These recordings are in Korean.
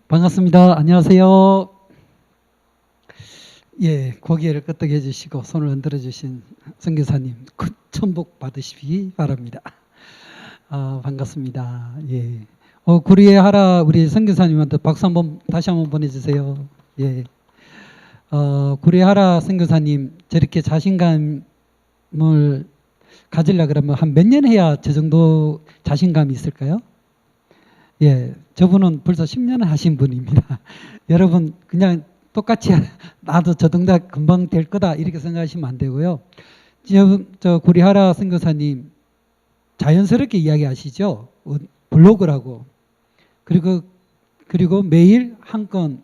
반갑습니다. 안녕하세요. 예, 고개를 끄덕여 주시고 손을 흔들어 주신 선교사님 큰 천복 받으시기 바랍니다. 반갑습니다. 예. 구리하라 우리 선교사님한테 박수 다시 한번 보내주세요. 예. 구리하라 선교사님 저렇게 자신감을 가지려 그러면 한 몇 년 해야 저 정도 자신감이 있을까요? 예, 저분은 벌써 10년을 하신 분입니다. 여러분 그냥 똑같이 나도 저 정도 금방 될 거다 이렇게 생각하시면 안 되고요. 저 구리하라 선교사님 자연스럽게 이야기하시죠. 블로그라고. 그리고 매일 한 건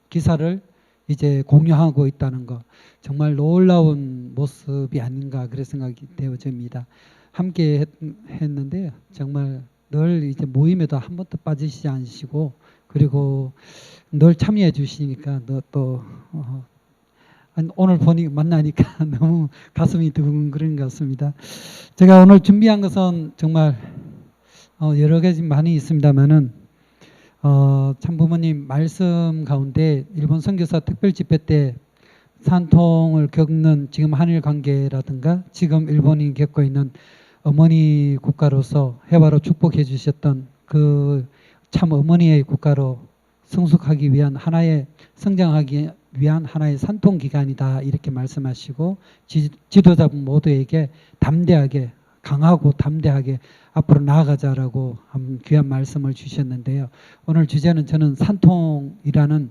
기사를 이제 공유하고 있다는 거 정말 놀라운 모습이 아닌가 그런 생각이 되어집니다. 함께 했는데 정말 늘 이제 모임에도 한 번도 빠지시지 않으시고 그리고 늘 참여해 주시니까 또 오늘 만나니까 너무 가슴이 두근거리는 것 같습니다. 제가 오늘 준비한 것은 정말 여러 가지 많이 있습니다만은 참 부모님 말씀 가운데 일본 선교사 특별집회 때 산통을 겪는 지금 한일 관계라든가 지금 일본이 겪고 있는 어머니 국가로서 해바로 축복해 주셨던 그 참 어머니의 국가로 성숙하기 위한 하나의 성장하기 위한 하나의 산통 기간이다 이렇게 말씀하시고 지도자분 모두에게 담대하게 강하고 담대하게 앞으로 나아가자라고 귀한 말씀을 주셨는데요. 오늘 주제는 저는 산통이라는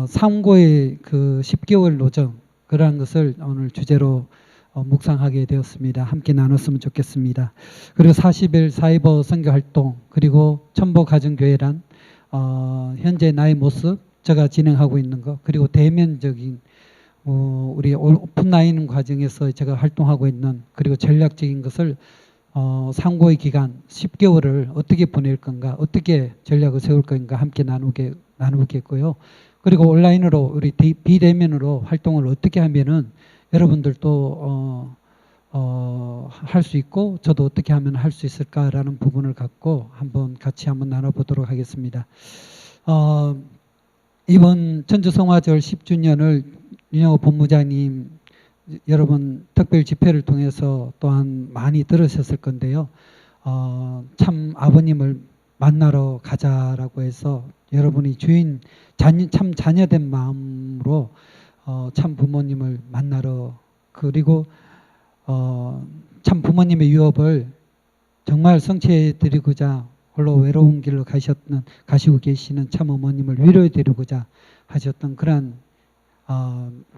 상고의 그 10개월 노정 그러한 것을 오늘 주제로 묵상하게 되었습니다. 함께 나눴으면 좋겠습니다. 그리고 40일 사이버 선교활동 그리고 천보가정교회란 현재 나의 모습 제가 진행하고 있는 것 그리고 대면적인 우리 오픈라인 과정에서 제가 활동하고 있는 그리고 전략적인 것을 상고의 기간 10개월을 어떻게 보낼 건가 어떻게 전략을 세울 건가 함께 나누겠고요. 그리고 온라인으로 우리 비대면으로 활동을 어떻게 하면은 여러분들도 할 수 있고 저도 어떻게 하면 할 수 있을까라는 부분을 갖고 같이 한번 나눠보도록 하겠습니다. 이번 천주성화절 10주년을 윤영호 본부장님 여러분 특별 집회를 통해서 또한 많이 들으셨을 건데요. 참 아버님을 만나러 가자라고 해서 여러분이 참 자녀된 마음으로 참 부모님을 만나러 그리고 참 부모님의 유업을 정말 성취해 드리고자 홀로 외로운 길로 가시고 계시는 참 어머님을 위로해 드리고자 하셨던 그러한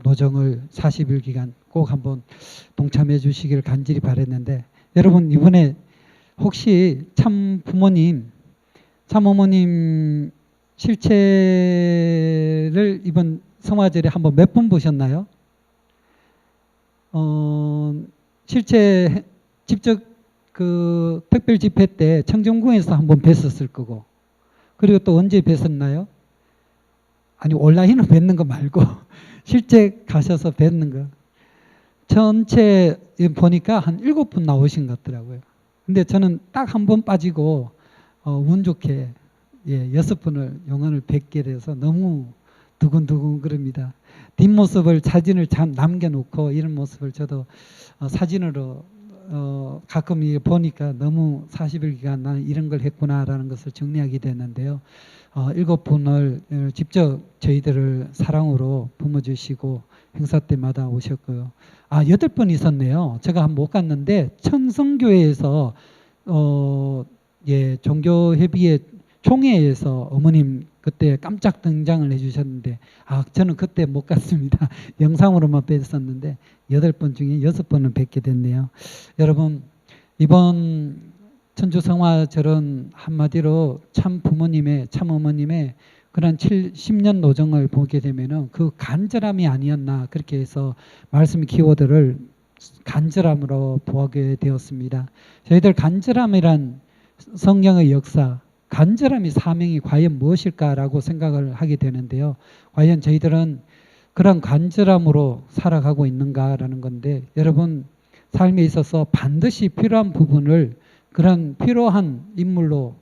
노정을 40일 기간 꼭 한번 동참해 주시기를 간절히 바랬는데 여러분 이번에 혹시 참 부모님 참 어머님 실체를 이번 성화절에 한번 몇 번 보셨나요? 실제 직접 그 특별 집회 때 청정궁에서 한번 뵀었을 거고 그리고 또 언제 뵀었나요? 아니 온라인으로 뵙는 거 말고 실제 가셔서 뵙는 거 전체 보니까 한 7분 나오신 것 같더라고요. 근데 저는 딱 한 번 빠지고 운 좋게 6분을 용안을 뵙게 돼서 너무 두근두근 그럽니다. 뒷모습을 사진을 남겨놓고 이런 모습을 저도 사진으로 가끔 보니까 너무 40일 기간 나는 이런 걸 했구나라는 것을 정리하게 됐는데요. 7분을 직접 저희들을 사랑으로 품어주시고 행사 때마다 오셨고요. 8번 있었네요. 제가 못 갔는데 천성교회에서 종교협의회 총회에서 어머님 그때 깜짝 등장을 해주셨는데 저는 그때 못 갔습니다. 영상으로만 뵀었는데 8번 중에 6번은 뵙게 됐네요. 여러분 이번 천주성화절은 한마디로 참 부모님의 참 어머님의 그런 10년 노정을 보게 되면은 그 간절함이 아니었나 그렇게 해서 말씀 키워드를 간절함으로 보게 되었습니다. 저희들 간절함이란 성경의 역사 간절함이 사명이 과연 무엇일까라고 생각을 하게 되는데요. 과연 저희들은 그런 간절함으로 살아가고 있는가라는 건데 여러분 삶에 있어서 반드시 필요한 부분을 그런 필요한 인물로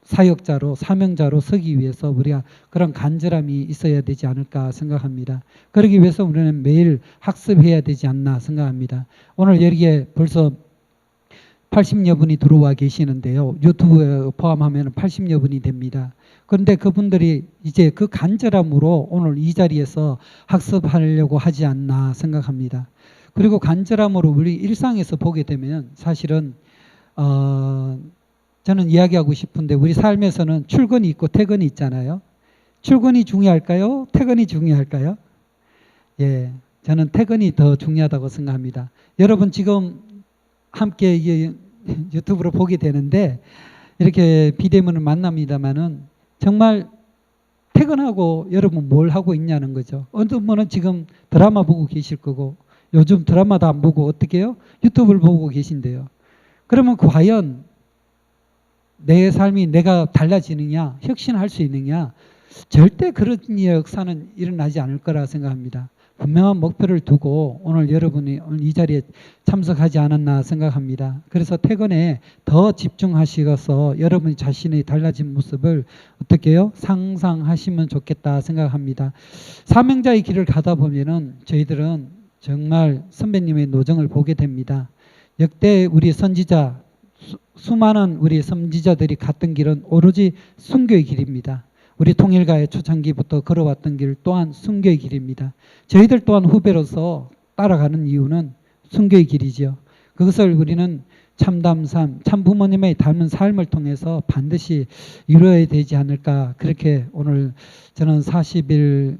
사역자로 사명자로 서기 위해서 우리가 그런 간절함이 있어야 되지 않을까 생각합니다. 그러기 위해서 우리는 매일 학습해야 되지 않나 생각합니다. 오늘 여기에 벌써 80여 분이 들어와 계시는데요. 유튜브에 포함하면 80여 분이 됩니다. 그런데 그분들이 이제 그 간절함으로 오늘 이 자리에서 학습하려고 하지 않나 생각합니다. 그리고 간절함으로 우리 일상에서 보게 되면 사실은 저는 이야기하고 싶은데 우리 삶에서는 출근이 있고 퇴근이 있잖아요. 출근이 중요할까요? 퇴근이 중요할까요? 예, 저는 퇴근이 더 중요하다고 생각합니다. 여러분 지금 함께 유튜브로 보게 되는데 이렇게 비대면을 만납니다만은 정말 퇴근하고 여러분 뭘 하고 있냐는 거죠. 어느 분은 지금 드라마 보고 계실 거고 요즘 드라마도 안 보고 어떻게 해요? 유튜브를 보고 계신데요. 그러면 과연 내 삶이 내가 달라지느냐, 혁신할 수 있느냐? 절대 그런 역사는 일어나지 않을 거라 생각합니다. 분명한 목표를 두고 오늘 여러분이 오늘 이 자리에 참석하지 않았나 생각합니다. 그래서 퇴근에 더 집중하시어서 여러분 자신의 달라진 모습을 어떻게 해요? 상상하시면 좋겠다 생각합니다. 사명자의 길을 가다 보면은 저희들은 정말 선배님의 노정을 보게 됩니다. 역대 우리 선지자 수많은 우리 선지자들이 갔던 길은 오로지 순교의 길입니다. 우리 통일가의 초창기부터 걸어왔던 길 또한 순교의 길입니다. 저희들 또한 후배로서 따라가는 이유는 순교의 길이지요. 그것을 우리는 참담 삶, 참 부모님의 닮은 삶을 통해서 반드시 이루어야 되지 않을까. 그렇게 오늘 저는 40일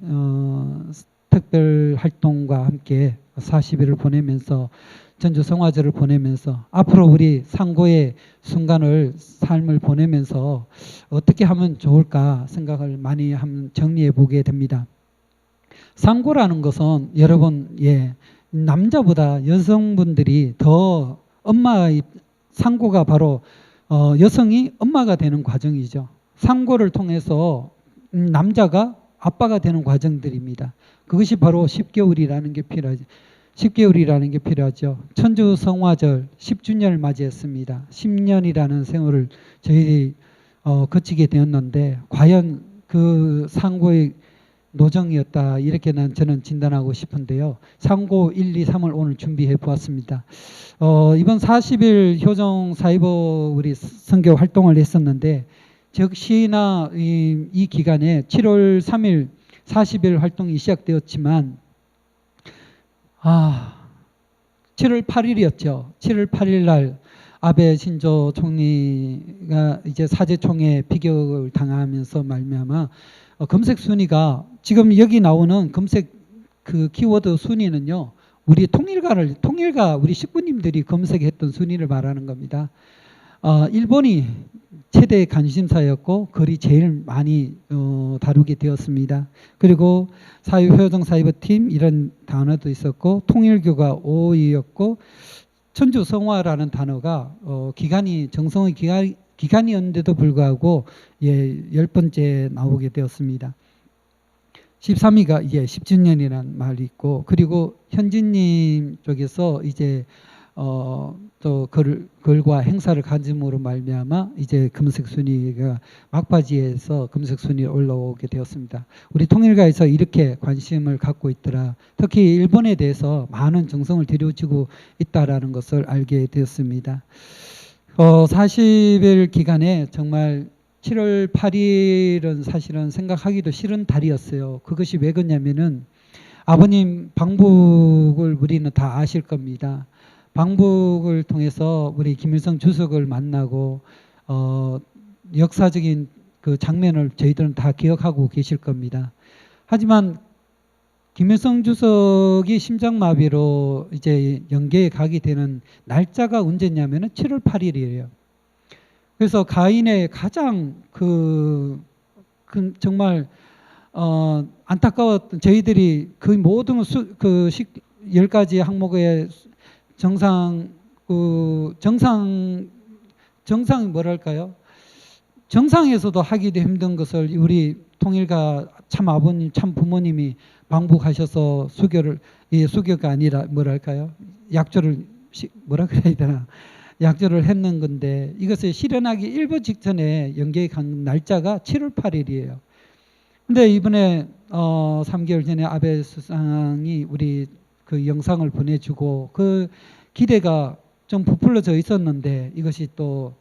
특별 활동과 함께 40일을 보내면서 전주 성화절을 보내면서 앞으로 우리 상고의 순간을 삶을 보내면서 어떻게 하면 좋을까 생각을 많이 정리해 보게 됩니다. 상고라는 것은 여러분 남자보다 여성분들이 더 엄마의 상고가 바로 여성이 엄마가 되는 과정이죠. 상고를 통해서 남자가 아빠가 되는 과정들입니다. 그것이 바로 10개월이라는 게 필요하죠. 10개월이라는 게 필요하죠. 천주 성화절 10주년을 맞이했습니다. 10년이라는 세월을 저희들이 거치게 되었는데 과연 그 상고의 노정이었다 이렇게 저는 진단하고 싶은데요. 상고 1, 2, 3을 오늘 준비해 보았습니다. 이번 40일 효정 사이버 우리 선교 활동을 했었는데 즉시나 이 기간에 7월 3일 40일 활동이 시작되었지만 7월 8일이었죠. 7월 8일 날 아베 신조 총리가 이제 사제총회 피격을 당하면서 말미암아 검색 순위가 지금 여기 나오는 검색 그 키워드 순위는요. 우리 통일가 우리 식구님들이 검색했던 순위를 말하는 겁니다. 일본이 최대 관심사였고 글이 제일 많이 다루게 되었습니다. 그리고 효정 사이버팀 이런 단어도 있었고 통일교가 5위였고 천주 성화라는 단어가 정성의 기간이었는데도 불구하고 10번째 나오게 되었습니다. 13위가 10주년이라는 말이 있고 그리고 현진님 쪽에서 이제 또 글과 행사를 가짐으로 말미암아 이제 검색 순위가 막바지에서 검색 순위에 올라오게 되었습니다. 우리 통일가에서 이렇게 관심을 갖고 있더라. 특히 일본에 대해서 많은 정성을 들여주고 있다라는 것을 알게 되었습니다. 40일 기간에 정말 7월 8일은 사실은 생각하기도 싫은 달이었어요. 그것이 왜 그러냐면은 아버님 방북을 우리는 다 아실 겁니다. 방북을 통해서 우리 김일성 주석을 만나고 역사적인 그 장면을 저희들은 다 기억하고 계실 겁니다. 하지만 김일성 주석이 심장마비로 이제 영계에 가게 되는 날짜가 언제냐면은 7월 8일이에요. 그래서 가인의 가장 정말 안타까웠던 저희들이 그 모든 10가지 항목의 정상이 뭐랄까요? 정상에서도 하기도 힘든 것을 우리 통일가 참 아버님, 참 부모님이 방북하셔서 수교가 아니라 뭐랄까요? 약조를 뭐라 그래야 되나? 약조를 했는 건데 이것을 실현하기 일부 직전에 연계에 간 날짜가 7월 8일이에요. 근데 이번에 3개월 전에 아베 수상이 우리 그 영상을 보내주고 그 기대가 좀 부풀려져 있었는데 이것이 또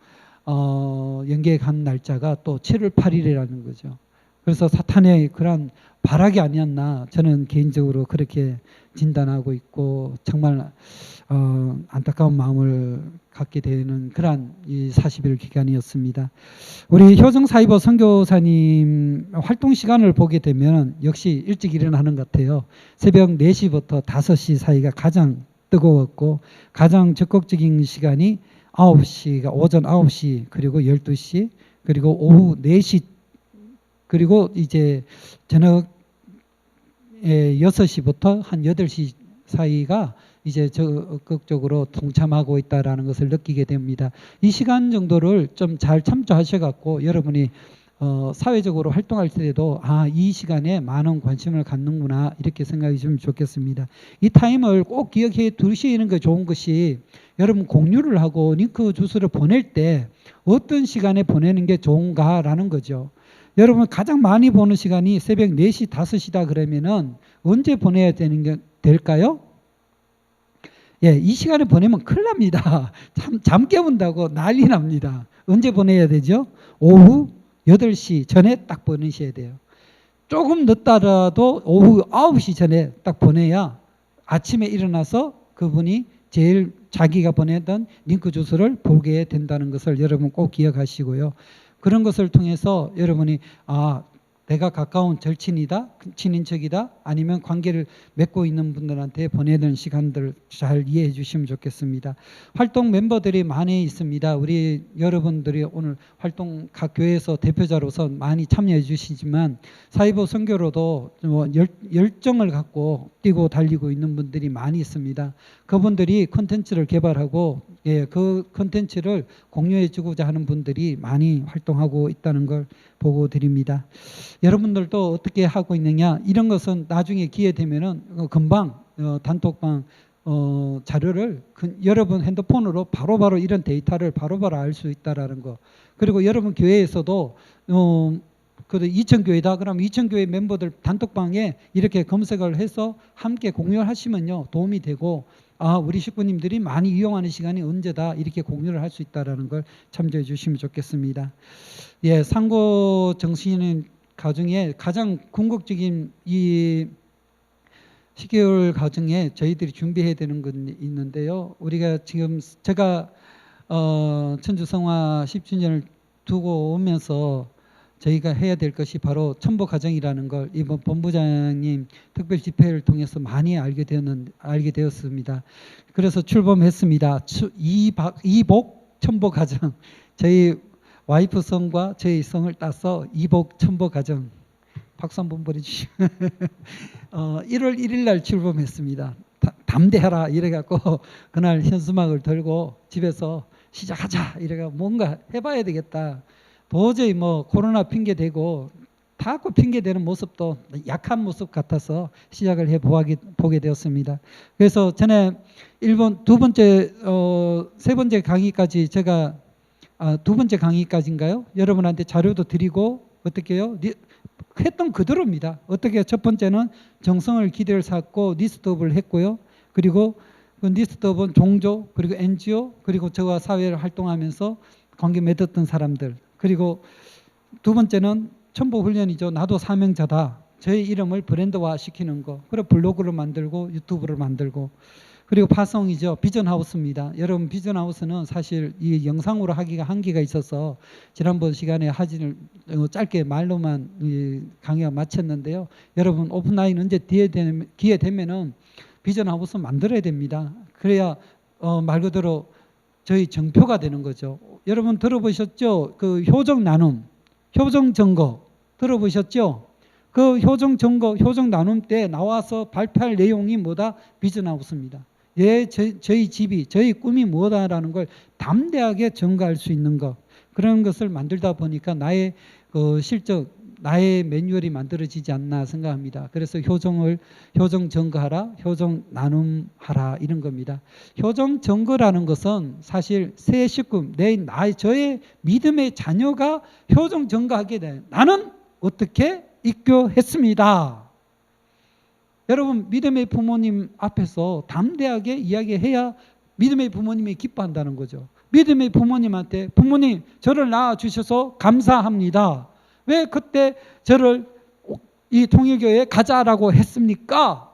연계에 간 날짜가 또 7월 8일이라는 거죠. 그래서 사탄의 그런 발악이 아니었나 저는 개인적으로 그렇게 진단하고 있고 정말 안타까운 마음을 갖게 되는 그러한 이 40일 기간이었습니다. 우리 효정 사이버 선교사님 활동 시간을 보게 되면 역시 일찍 일어나는 것 같아요. 새벽 4시부터 5시 사이가 가장 뜨거웠고 가장 적극적인 시간이 9시가 오전 9시 그리고 12시 그리고 오후 4시 그리고 이제 저녁 6시부터 한 8시 사이가 이제 적극적으로 동참하고 있다라는 것을 느끼게 됩니다. 이 시간 정도를 좀 잘 참조하셔갖고 여러분이 사회적으로 활동할 때도 이 시간에 많은 관심을 갖는구나 이렇게 생각이 좀 좋겠습니다. 이 타임을 꼭 기억해 두시는 게 좋은 것이 여러분 공유를 하고 링크 주소를 보낼 때 어떤 시간에 보내는 게 좋은가라는 거죠. 여러분 가장 많이 보는 시간이 새벽 4시, 5시다 그러면은 언제 보내야 되는 게 될까요? 예, 이 시간에 보내면 큰일 납니다. 잠 깨운다고 난리 납니다. 언제 보내야 되죠? 오후 8시 전에 딱 보내셔야 돼요. 조금 늦더라도 오후 9시 전에 딱 보내야 아침에 일어나서 그분이 제일 자기가 보내던 링크 주소를 보게 된다는 것을 여러분 꼭 기억하시고요. 그런 것을 통해서 여러분이 내가 가까운 절친이다, 친인척이다, 아니면 관계를 맺고 있는 분들한테 보내야 되는 시간들 잘 이해해 주시면 좋겠습니다. 활동 멤버들이 많이 있습니다. 우리 여러분들이 오늘 활동 각 교회에서 대표자로서 많이 참여해 주시지만 사이버 선교로도 열정을 갖고 뛰고 달리고 있는 분들이 많이 있습니다. 그분들이 콘텐츠를 개발하고 그 콘텐츠를 공유해 주고자 하는 분들이 많이 활동하고 있다는 걸 보고 드립니다. 여러분들도 어떻게 하고 있느냐 이런 것은 나중에 기회 되면은 금방 단톡방 자료를 여러분 핸드폰으로 바로바로 이런 데이터를 바로바로 알 수 있다라는 거. 그리고 여러분 교회에서도 그 이천교회다 그럼 이천교회 멤버들 단톡방에 이렇게 검색을 해서 함께 공유를 하시면요 도움이 되고 우리 식구님들이 많이 이용하는 시간이 언제다 이렇게 공유를 할 수 있다라는 걸 참조해 주시면 좋겠습니다. 예, 상고 정신은 가정에 가장 궁극적인 이 10개월 가정에 저희들이 준비해야 되는 건 있는데요. 우리가 지금 제가 천주성화 10주년을 두고 오면서 저희가 해야 될 것이 바로 첨보 가정이라는 걸 이번 본부장님 특별 집회를 통해서 많이 알게 되었습니다. 그래서 출범했습니다. 이복 첨보 가정. 저희 와이프 성과 저희 성을 따서 이복 첨보 가정. 박수 한번 보내주시면 1월 1일 날 출범했습니다. 담대하라 이래갖고 그날 현수막을 들고 집에서 시작하자 이래가 뭔가 해봐야 되겠다. 도저히 코로나 핑계 대고 자꾸 핑계 대는 모습도 약한 모습 같아서 시작을 보게 되었습니다. 그래서 전에 세 번째 강의까지 제가 두 번째 강의까지인가요? 여러분한테 자료도 드리고 어떻게 해요? 했던 그대로입니다. 어떻게 첫 번째는 정성을 기대를 쌓고 리스트업을 했고요. 그리고 그 리스트업은 종교 그리고 NGO 그리고 저와 사회를 활동하면서 관계 맺었던 사람들 그리고 두 번째는 첨보 훈련이죠. 나도 사명자다. 저의 이름을 브랜드화 시키는 거. 그리고 블로그를 만들고 유튜브를 만들고 그리고 파송이죠. 비전하우스입니다. 여러분 비전하우스는 사실 이 영상으로 하기가 한계가 있어서 지난번 시간에 짧게 말로만 강의가 마쳤는데요. 여러분 오프라인 언제 기회 되면은 비전하우스 만들어야 됩니다. 그래야 말 그대로 저희 정표가 되는 거죠. 여러분 들어보셨죠? 그 효정 나눔, 효정 점거 들어보셨죠? 그 효정 점거, 효정 나눔 때 나와서 발표할 내용이 뭐다? 비전하우스입니다. 저희 집이, 저희 꿈이 뭐다라는 걸 담대하게 증거할 수 있는 것. 그런 것을 만들다 보니까 나의 실적, 나의 매뉴얼이 만들어지지 않나 생각합니다. 그래서 효정 점거하라, 효정 나눔하라 이런 겁니다. 효정 점거라는 것은 사실 새 식구, 저의 믿음의 자녀가 효정 점거하게 돼. 나는 어떻게 입교했습니다. 여러분 믿음의 부모님 앞에서 담대하게 이야기해야 믿음의 부모님이 기뻐한다는 거죠. 믿음의 부모님한테 부모님 저를 낳아주셔서 감사합니다. 왜 그때 저를 이 통일교회에 가자라고 했습니까?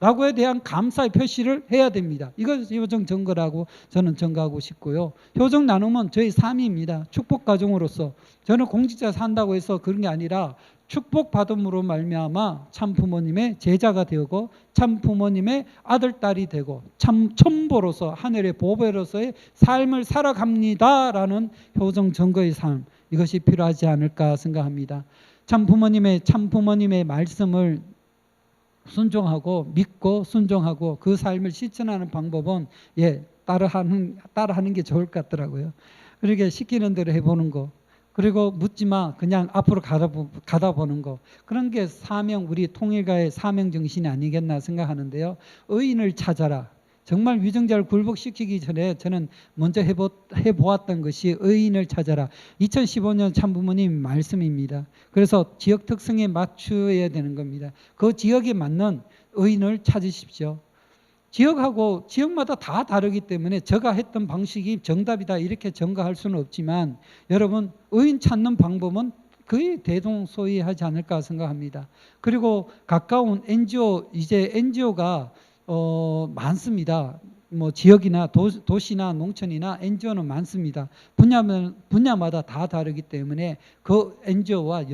라고에 대한 감사의 표시를 해야 됩니다. 이것이 효정 증거라고 저는 증거하고 싶고요. 효정 나눔은 저희 삶입니다. 축복 가정으로서 저는 공직자 산다고 해서 그런 게 아니라 축복받음으로 말미암아 참 부모님의 제자가 되고 참 부모님의 아들, 딸이 되고 참 첨보로서 하늘의 보배로서의 삶을 살아갑니다라는 효정 증거의 삶, 이것이 필요하지 않을까 생각합니다. 참 부모님의 말씀을 순종하고 믿고 순종하고 그 삶을 실천하는 방법은 따라하는 게 좋을 것 같더라고요. 그러니까 시키는 대로 해보는 거, 그리고 묻지 마, 그냥 앞으로 가다 보는 거, 그런 게 우리 통일가의 사명 정신이 아니겠나 생각하는데요. 의인을 찾아라. 정말 위정자를 굴복시키기 전에 저는 먼저 해보았던 것이 의인을 찾아라. 2015년 참부모님 말씀입니다. 그래서 지역 특성에 맞춰야 되는 겁니다. 그 지역에 맞는 의인을 찾으십시오. 지역마다 다 다르기 때문에 제가 했던 방식이 정답이다 이렇게 전가할 수는 없지만 여러분 의인 찾는 방법은 거의 대동소이하지 않을까 생각합니다. 그리고 가까운 NGO, 이제 NGO가 많습니다. 뭐 지역이나 도시나 농촌이나 NGO는 많습니다. 분야마다 다 다르기 때문에 그 NGO와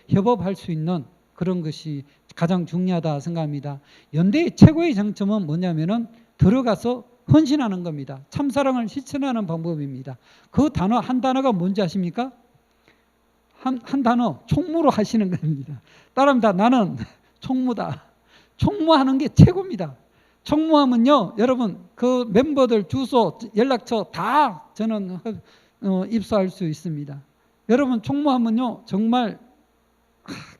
협업할 수 있는 그런 것이 가장 중요하다 생각합니다. 연대의 최고의 장점은 뭐냐면은 들어가서 헌신하는 겁니다. 참사랑을 실천하는 방법입니다. 그 단어 한 단어가 뭔지 아십니까? 한 단어 총무로 하시는 겁니다. 따라합니다. 나는 총무다. 총무하는 게 최고입니다. 총무하면요, 여러분 그 멤버들 주소, 연락처 다 저는 입수할 수 있습니다. 여러분 총무하면요 정말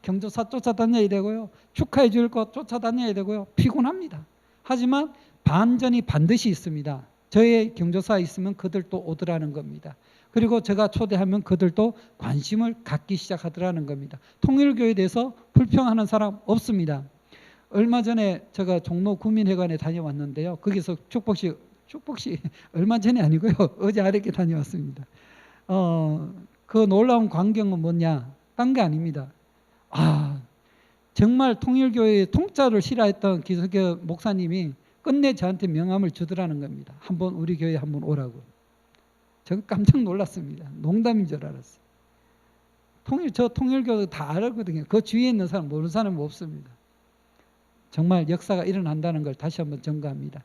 경조사 쫓아다녀야 되고요, 축하해 줄 것 쫓아다녀야 되고요, 피곤합니다. 하지만 반전이 반드시 있습니다. 저의 경조사 있으면 그들도 오더라는 겁니다. 그리고 제가 초대하면 그들도 관심을 갖기 시작하더라는 겁니다. 통일교에 대해서 불평하는 사람 없습니다. 얼마 전에 제가 종로 구민회관에 다녀왔는데요. 거기서 축복식 얼마 전이 아니고요. 어제 아랫게 다녀왔습니다. 그 놀라운 광경은 뭐냐? 딴 게 아닙니다. 정말 통일교회의 통짜를 싫어했던 기석교 목사님이 끝내 저한테 명함을 주더라는 겁니다. 한번 우리 교회에 한번 오라고. 전 깜짝 놀랐습니다. 농담인 줄 알았어요. 저 통일교 다 알거든요. 그 주위에 있는 사람 모르는 사람은 없습니다. 정말 역사가 일어난다는 걸 다시 한번 증거합니다.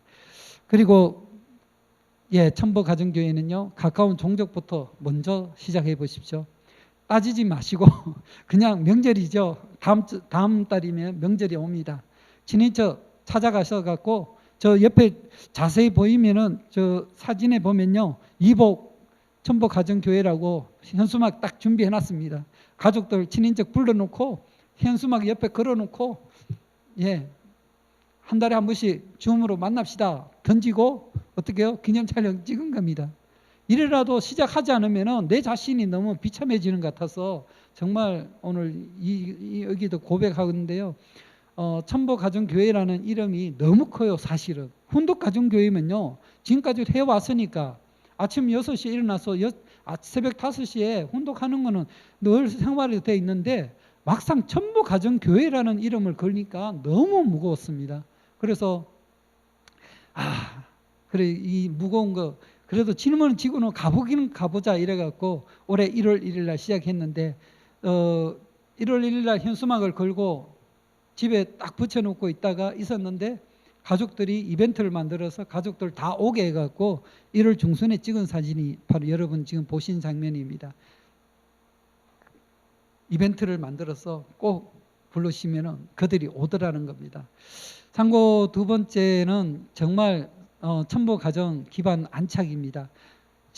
그리고 첨보가정교회는요, 가까운 종족부터 먼저 시작해 보십시오. 따지지 마시고 그냥 명절이죠. 다음 달이면 명절이 옵니다. 친인척 찾아가셔갖고 저 옆에 자세히 보이면은 저 사진에 보면요, 이복 첨보가정교회라고 현수막 딱 준비해 놨습니다. 가족들 친인척 불러놓고 현수막 옆에 걸어놓고 한 달에 한 번씩 줌으로 만납시다 던지고 어떻게 해요? 기념 촬영 찍은 겁니다. 이래라도 시작하지 않으면 내 자신이 너무 비참해지는 것 같아서 정말 오늘 여기도 고백하는데요. 첨보가정교회라는 이름이 너무 커요. 사실은 훈독가정교회면요, 지금까지 해왔으니까 아침 6시에 일어나서 새벽 5시에 훈독하는 거는 늘 생활이 돼 있는데 막상 첨보가정교회라는 이름을 걸니까 너무 무거웠습니다. 그래서 그래 이 무거운 거 그래도 질문은 지고는 가보기는 가보자 이래갖고 올해 1월 1일 날 시작했는데 1월 1일 날 현수막을 걸고 집에 딱 붙여놓고 있었는데 가족들이 이벤트를 만들어서 가족들 다 오게 해갖고 1월 중순에 찍은 사진이 바로 여러분 지금 보신 장면입니다. 이벤트를 만들어서 꼭 부르시면은 그들이 오더라는 겁니다. 참고 두 번째는 정말 첨보가정 기반 안착입니다.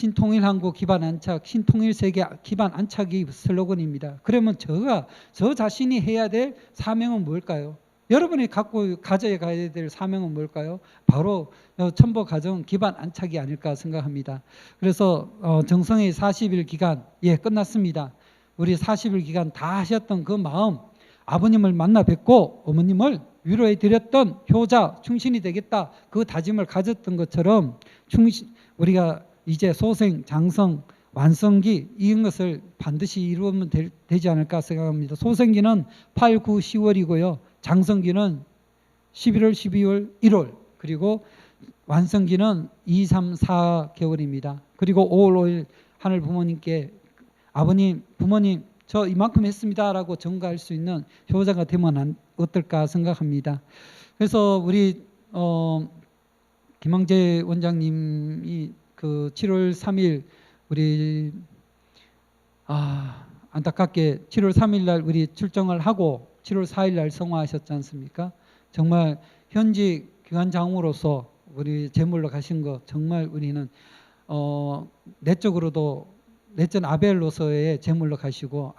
신통일한국 기반 안착, 신통일세계 기반 안착이 슬로건입니다. 그러면 저 자신이 해야 될 사명은 뭘까요? 여러분이 가져야 될 사명은 뭘까요? 바로 첨보가정 기반 안착이 아닐까 생각합니다. 그래서 정성의 40일 기간 끝났습니다. 우리 40일 기간 다 하셨던 그 마음, 아버님을 만나 뵙고 어머님을 위로해 드렸던 효자 충신이 되겠다 그 다짐을 가졌던 것처럼 우리가 이제 소생, 장성, 완성기 이런 것을 반드시 이루면 되지 않을까 생각합니다. 소생기는 8, 9, 10월이고요. 장성기는 11월, 12월, 1월 그리고 완성기는 2, 3, 4개월입니다. 그리고 5월 5일 하늘 부모님께 아버님, 부모님 저 이만큼 했습니다 라고 전가할 수 있는 효자가 되면 어떨까 생각합니다. 그래서 우리 김황재 원장님이 그 7월 3일 우리 안타깝게 7월 3일 날 우리 출정을 하고 7월 4일 날 성화하셨지 않습니까? 정말 현직 기관장으로서 우리 제물로 가신 거 정말 우리는 내적으로도 내전 아벨로서의 제물로 가시고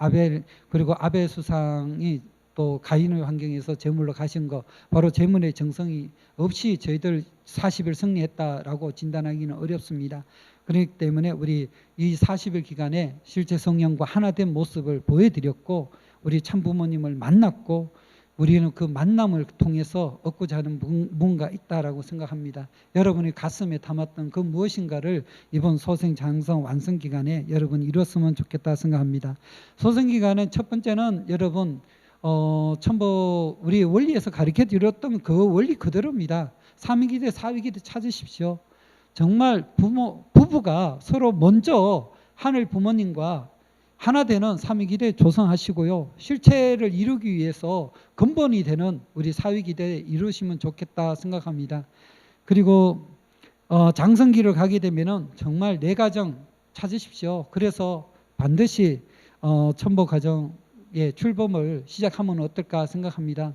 그리고 아벨 수상이 또 가인의 환경에서 제물로 가신 거 바로 제물의 정성이 없이 저희들 40일 승리했다라고 진단하기는 어렵습니다. 그렇기 때문에 우리 이 40일 기간에 실제 성령과 하나된 모습을 보여드렸고 우리 참부모님을 만났고 우리는 그 만남을 통해서 얻고자 하는 뭔가 있다라고 생각합니다. 여러분이 가슴에 담았던 그 무엇인가를 이번 소생, 장성, 완성 기간에 여러분 이뤘으면 좋겠다 생각합니다. 소생 기간의 첫 번째는 여러분 첨부 우리 원리에서 가르쳐 드렸던 그 원리 그대로입니다. 3위기대, 4위기대 찾으십시오. 정말 부부가 서로 먼저 하늘 부모님과 하나 되는 3위기대 조성하시고요. 실체를 이루기 위해서 근본이 되는 우리 4위기대 이루시면 좋겠다 생각합니다. 그리고 장성기를 가게 되면은 정말 내 가정 찾으십시오. 그래서 반드시 첨보가정의 출범을 시작하면 어떨까 생각합니다.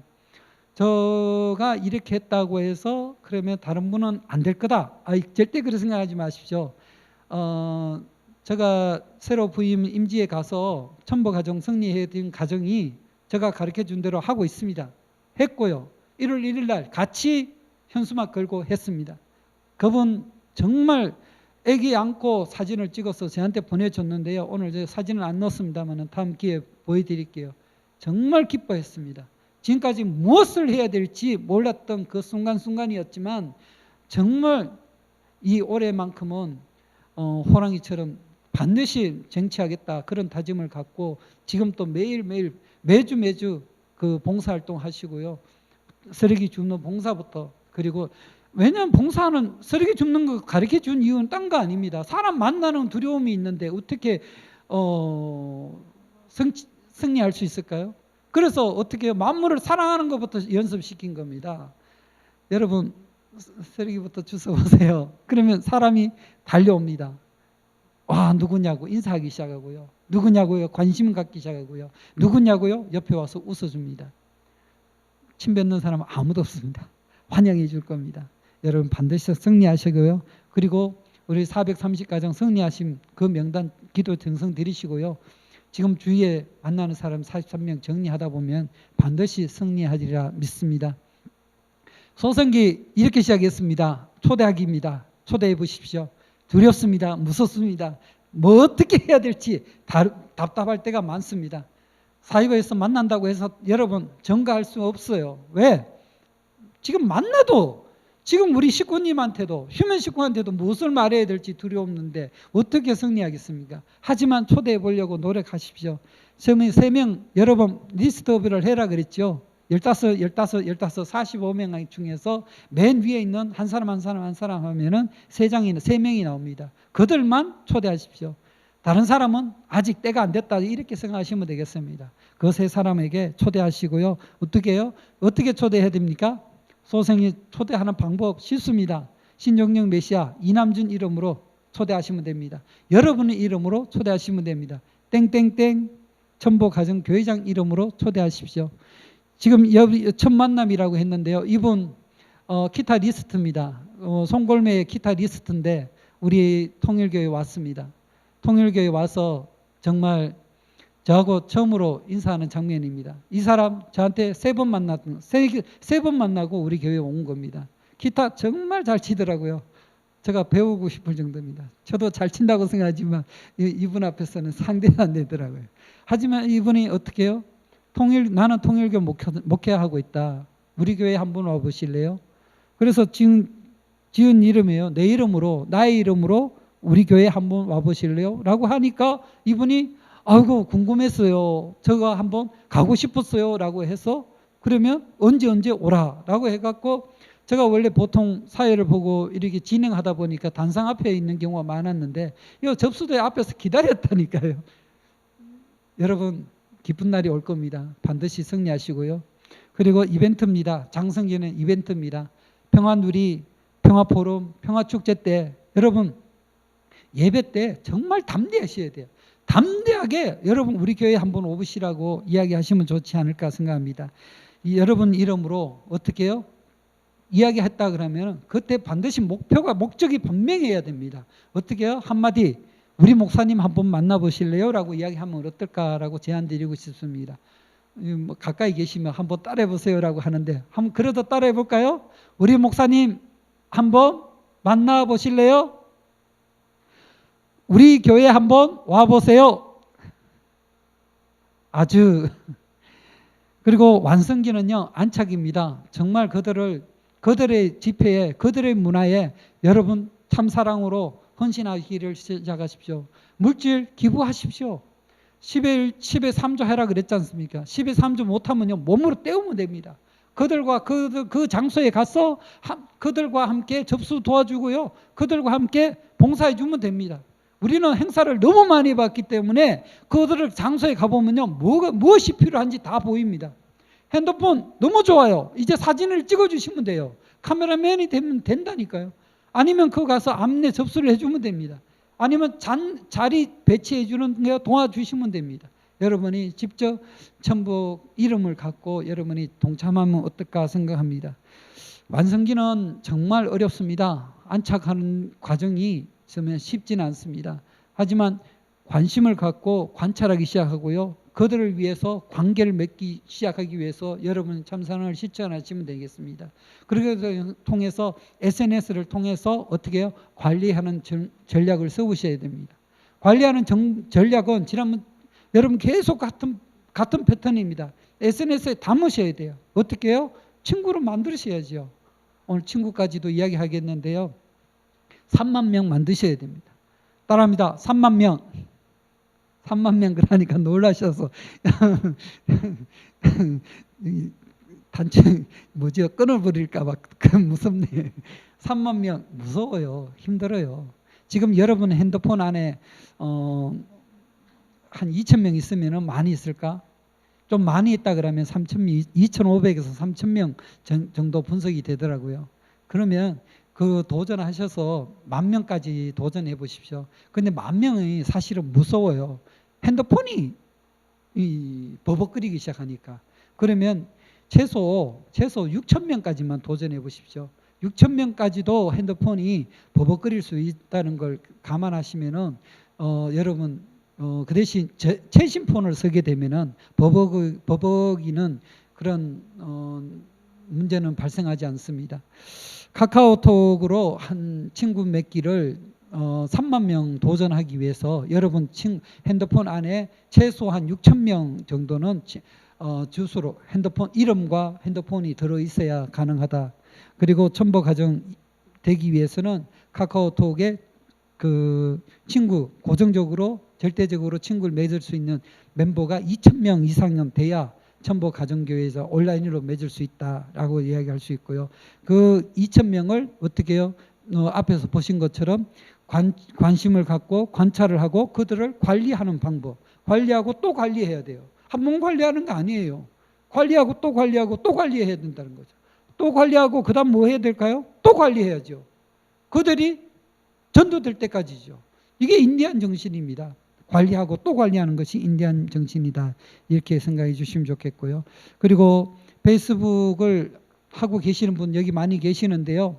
저가 이렇게 했다고 해서 그러면 다른 분은 안 될 거다. 절대 그렇게 생각하지 마십시오. 제가 새로 부임 임지에 가서 첨보가정 승리해드린 가정이 제가 가르쳐준 대로 하고 있습니다. 했고요. 1월 1일 날 같이 현수막 걸고 했습니다. 그분 정말 애기 안고 사진을 찍어서 저한테 보내줬는데요. 오늘 저 사진을 안 넣었습니다만 다음 기회에 보여드릴게요. 정말 기뻐했습니다. 지금까지 무엇을 해야 될지 몰랐던 그 순간순간이었지만 정말 이 올해만큼은 호랑이처럼 반드시 쟁취하겠다 그런 다짐을 갖고 지금 또 매일매일 매주 그 봉사활동 하시고요. 쓰레기 줍는 봉사부터 그리고 왜냐하면 봉사는 쓰레기 줍는 거 가르쳐 준 이유는 딴 거 아닙니다. 사람 만나는 두려움이 있는데 어떻게 승리할 수 있을까요? 그래서 어떻게 만물을 사랑하는 것부터 연습시킨 겁니다. 여러분 쓰레기부터 주워보세요. 그러면 사람이 달려옵니다. 와 누구냐고 인사하기 시작하고요. 누구냐고요 관심 갖기 시작하고요. 누구냐고요 옆에 와서 웃어줍니다. 침 뱉는 사람은 아무도 없습니다. 환영해 줄 겁니다. 여러분 반드시 승리하시고요. 그리고 우리 430가정 승리하신 그 명단 기도 정성 드리시고요. 지금 주위에 만나는 사람 43명 정리하다 보면 반드시 승리하리라 믿습니다. 소생기 이렇게 시작했습니다. 초대하기입니다. 초대해 보십시오. 두렵습니다. 무섭습니다. 뭐 어떻게 해야 될지 답답할 때가 많습니다. 사이버에서 만난다고 해서 여러분 전가할 수 없어요. 왜? 지금 만나도 지금 우리 식구님한테도 휴면 식구한테도 무엇을 말해야 될지 두려웠는데 어떻게 승리하겠습니까? 하지만 초대해 보려고 노력하십시오. 3명 여러분 리스트업을 해라 그랬죠. 45명 중에서 맨 위에 있는 한 사람 하면은 3명이 나옵니다. 그들만 초대하십시오. 다른 사람은 아직 때가 안 됐다 이렇게 생각하시면 되겠습니다. 그 3사람에게 초대하시고요. 어떻게 해요? 어떻게 초대해야 됩니까? 소생이 초대하는 방법 쉽습니다. 신정령 메시아 이남준 이름으로 초대하시면 됩니다. 여러분의 이름으로 초대하시면 됩니다. 땡땡땡 첨보가정교회장 이름으로 초대하십시오. 지금 첫 만남이라고 했는데요. 이분 기타 리스트입니다. 송골매의 기타 리스트인데 우리 통일교회 왔습니다. 통일교회 와서 정말 저하고 처음으로 인사하는 장면입니다. 이 사람 저한테 세 번 만나고 우리 교회에 온 겁니다. 기타 정말 잘 치더라고요. 제가 배우고 싶을 정도입니다. 저도 잘 친다고 생각하지만 이분 앞에서는 상대가 안 되더라고요. 하지만 이분이 어떻게 해요? 나는 통일교 목회하고 있다. 우리 교회 한번 와보실래요? 그래서 지은 이름이에요. 내 이름으로, 나의 이름으로 우리 교회 한번 와보실래요? 라고 하니까 이분이 아이고 궁금했어요. 제가 한번 가고 싶었어요. 라고 해서 그러면 언제 오라 라고 해갖고 제가 원래 보통 사회를 보고 이렇게 진행하다 보니까 단상 앞에 있는 경우가 많았는데 이 접수대 앞에서 기다렸다니까요. 여러분 기쁜 날이 올 겁니다. 반드시 승리하시고요. 그리고 이벤트입니다. 장성기는 이벤트입니다. 평화누리, 평화포럼, 평화축제 때 여러분 예배 때 정말 담대하셔야 돼요. 담대하게 여러분 우리 교회에 한번 오시라고 이야기하시면 좋지 않을까 생각합니다. 여러분 이름으로 어떻게 해요? 이야기했다 그러면 그때 반드시 목적이 분명해야 됩니다. 어떻게 해요? 한마디 우리 목사님 한번 만나보실래요? 라고 이야기하면 어떨까라고 제안드리고 싶습니다. 뭐 가까이 계시면 한번 따라해보세요 라고 하는데 한번 그래도 따라해볼까요? 우리 목사님 한번 만나보실래요? 우리 교회 한번 와보세요. 아주 그리고 완성기는요 안착입니다. 정말 그들의 집회에 그들의 문화에 여러분 참사랑으로 헌신하기를 시작하십시오. 물질 기부하십시오. 10에 3조 해라 그랬지 않습니까? 10에 3조 못하면요 몸으로 때우면 됩니다. 그들과 그 장소에 가서 그들과 함께 접수 도와주고요. 그들과 함께 봉사해 주면 됩니다. 우리는 행사를 너무 많이 봤기 때문에 그들을 장소에 가보면요 무엇이 필요한지 다 보입니다. 핸드폰 너무 좋아요. 이제 사진을 찍어주시면 돼요. 카메라맨이 되면 된다니까요. 아니면 그거 가서 안내 접수를 해주면 됩니다. 아니면 자리 배치해 주는 거 도와주시면 됩니다. 여러분이 직접 천복 이름을 갖고 여러분이 동참하면 어떨까 생각합니다. 완성기는 정말 어렵습니다. 안착하는 과정이 저는 쉽지는 않습니다. 하지만 관심을 갖고 관찰하기 시작하고요. 그들을 위해서 관계를 맺기 시작하기 위해서 여러분 참사랑을 실천하시면 되겠습니다. 그래서 통해서 SNS를 통해서 어떻게 해요? 관리하는 전략을 세우셔야 됩니다. 관리하는 전략은 지난번 여러분 계속 같은 패턴입니다. SNS에 담으셔야 돼요. 어떻게 해요? 친구를 만드셔야죠. 오늘 친구까지도 이야기하겠는데요. 3만 명 만드셔야 됩니다. 따라합니다. 3만 명. 3만 명 그러니까 놀라셔서 단체 끊어버릴까 봐 무섭네. 3만 명 무서워요. 힘들어요. 지금 여러분 핸드폰 안에 한 2,000명 있으면 많이 있을까? 좀 많이 있다 그러면 2,500에서 3,000명 정도 분석이 되더라고요. 그러면 그 도전하셔서 10,000명까지 도전해 보십시오. 근데 10,000명이 사실은 무서워요. 핸드폰이 버벅거리기 시작하니까. 그러면 최소 6,000명까지만 도전해 보십시오. 6,000명까지도 핸드폰이 버벅거릴 수 있다는 걸 감안하시면은 여러분 그 대신 최신폰을 쓰게 되면은 버벅이는 그런 문제는 발생하지 않습니다. 카카오톡으로 한 친구 맺기를 3만 명 도전하기 위해서 여러분 핸드폰 안에 최소한 6,000명 정도는 주소로 핸드폰 이름과 핸드폰이 들어 있어야 가능하다. 그리고 첨부 가정 되기 위해서는 카카오톡에 그 친구 고정적으로 절대적으로 친구를 맺을 수 있는 멤버가 2,000명 이상은 돼야 첨보 가정교회에서 온라인으로 맺을 수 있다라고 이야기할 수 있고요. 그 2,000명을 어떻게 해요? 앞에서 보신 것처럼 관심을 갖고 관찰을 하고 그들을 관리하는 방법. 관리하고 또 관리해야 돼요. 한 번 관리하는 거 아니에요. 관리하고 또 관리하고 또 관리해야 된다는 거죠. 또 관리하고 그 다음 뭐 해야 될까요? 또 관리해야죠. 그들이 전도될 때까지죠. 이게 인디안 정신입니다. 관리하고 또 관리하는 것이 인디안 정신이다. 이렇게 생각해 주시면 좋겠고요. 그리고 페이스북을 하고 계시는 분 여기 많이 계시는데요.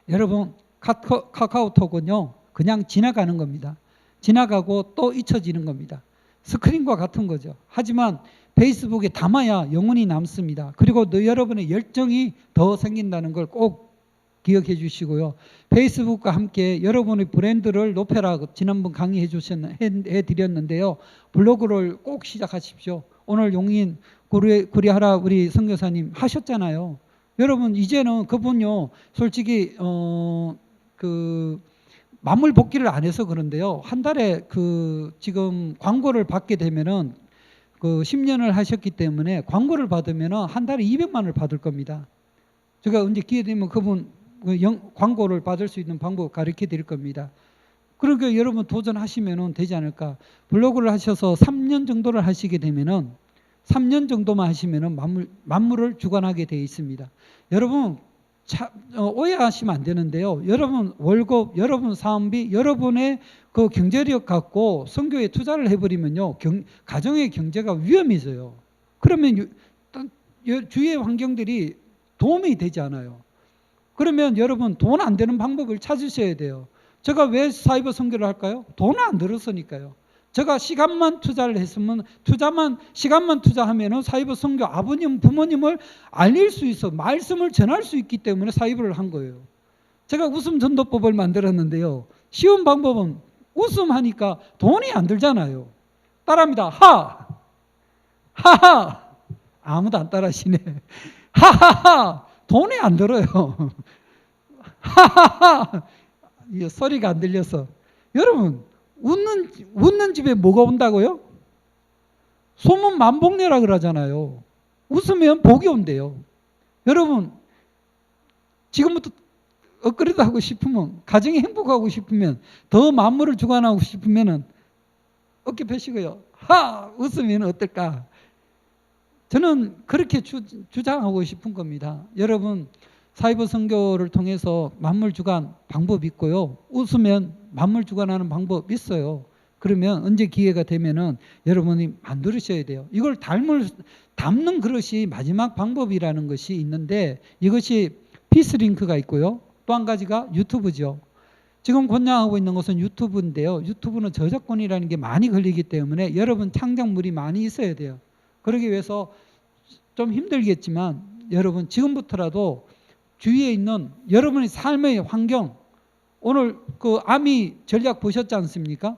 여러분 카카오톡은요, 그냥 지나가는 겁니다. 지나가고 또 잊혀지는 겁니다. 스크린과 같은 거죠. 하지만 페이스북에 담아야 영원히 남습니다. 그리고 여러분의 열정이 더 생긴다는 걸 꼭 기억해 주시고요. 페이스북과 함께 여러분의 브랜드를 높여라 지난번 강의해 드렸는데요. 블로그를 꼭 시작하십시오. 오늘 용인 구리하라 우리 선교사님 하셨잖아요. 여러분 이제는 그분요 솔직히 그 만물 복귀를 안 해서 그런데요. 한 달에 지금 광고를 받게 되면은 10년을 하셨기 때문에 광고를 받으면은 한 달에 200만 원을 받을 겁니다. 제가 언제 기회 되면 그분 광고를 받을 수 있는 방법 가르쳐 드릴 겁니다. 그러니까 여러분 도전하시면 되지 않을까. 블로그를 하셔서 3년 정도를 하시게 되면은 3년 정도만 하시면은 만물을 주관하게 되어 있습니다. 여러분 오해하시면 안 되는데요. 여러분 월급, 여러분 사업비, 여러분의 그 경제력 갖고 선교에 투자를 해버리면요, 가정의 경제가 위험해져요. 그러면 주위의 환경들이 도움이 되지 않아요. 그러면 여러분 돈 안 되는 방법을 찾으셔야 돼요. 제가 왜 사이버 선교를 할까요? 돈은 안 들었으니까요. 제가 시간만 투자를 했으면 시간만 투자하면은 사이버 선교 아버님 부모님을 알릴 수 있어 말씀을 전할 수 있기 때문에 사이버를 한 거예요. 제가 웃음 전도법을 만들었는데요. 쉬운 방법은 웃음하니까 돈이 안 들잖아요. 따라합니다. 하하 아무도 안 따라하시네. 하하하 돈이 안 들어요. 하하하 소리가 안 들려서. 여러분 웃는 집에 뭐가 온다고요? 소문 만복내라 그러잖아요. 웃으면 복이 온대요. 여러분 지금부터 업그레이드 하고 싶으면, 가정이 행복하고 싶으면, 더 만물을 주관하고 싶으면 어깨 펴시고요. 웃으면 어떨까? 저는 그렇게 주장하고 싶은 겁니다. 여러분 사이버 선교를 통해서 만물 주관 방법 있고요. 웃으면 만물 주관하는 방법 있어요. 그러면 언제 기회가 되면은 여러분이 만들으셔야 돼요. 이걸 담는 그릇이 마지막 방법이라는 것이 있는데, 이것이 피스링크가 있고요. 또 한 가지가 유튜브죠. 지금 권장하고 있는 것은 유튜브인데요. 유튜브는 저작권이라는 게 많이 걸리기 때문에 여러분 창작물이 많이 있어야 돼요. 그러기 위해서 좀 힘들겠지만 여러분 지금부터라도 주위에 있는 여러분의 삶의 환경, 오늘 그 아미 전략 보셨지 않습니까?